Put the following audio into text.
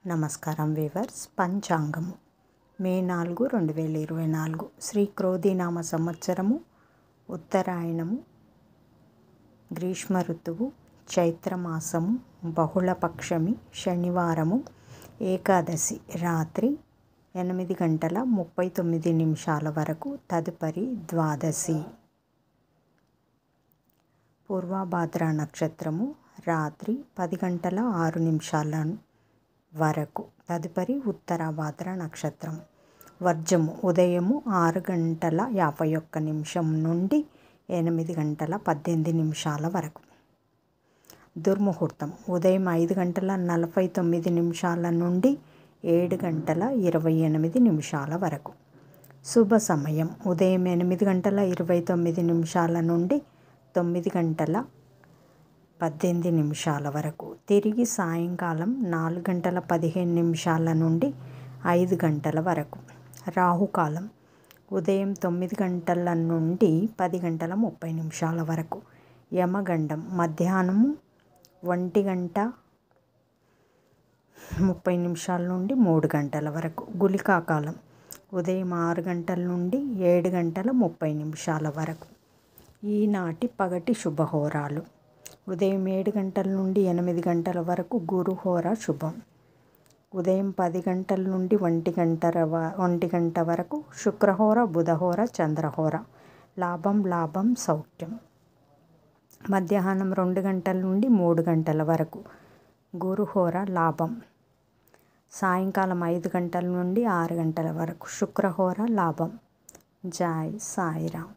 నమస్కారం వీవర్స్. పంచాంగము మే 4, 2024 శ్రీ క్రోధినామ సంవత్సరము, ఉత్తరాయణము, గ్రీష్మ ఋతువు, చైత్రమాసము, బహుళపక్షమి, శనివారము, ఏకాదశి రాత్రి 8:39 వరకు, తదుపరి ద్వాదశి. పూర్వభాద్ర నక్షత్రము రాత్రి 10:06 వరకు, తదుపరి ఉత్తరాభాద్ర నక్షత్రం. వర్జము ఉదయము 6:51 నుండి 8:18 వరకు. దుర్ముహూర్తం ఉదయం 5:49 నుండి 7:28 వరకు. శుభ సమయం ఉదయం 8:29 నుండి 9:18 వరకు. తిరిగి సాయంకాలం 4:15 నుండి 5 గంటల వరకు. రాహుకాలం ఉదయం 9 గంటల నుండి 10:30 వరకు. యమగండం మధ్యాహ్నము 1:30 నుండి 3 గంటల వరకు. గుళికాకాలం ఉదయం 6 గంటల నుండి 7:30 వరకు. ఈనాటి పగటి శుభహోరాలు: ఉదయం 7 గంటల నుండి 8 గంటల వరకు గురుహోర శుభం. ఉదయం 10 గంటల నుండి 1 గంట వరకు శుక్రహోర, బుధహోర, చంద్రహోర. లాభం సౌఖ్యం. మధ్యాహ్నం 2 గంటల నుండి 3 గంటల వరకు గురుహోర లాభం. సాయంకాలం 5 గంటల నుండి 6 గంటల వరకు శుక్రహోర లాభం. జై సాయిరామ్.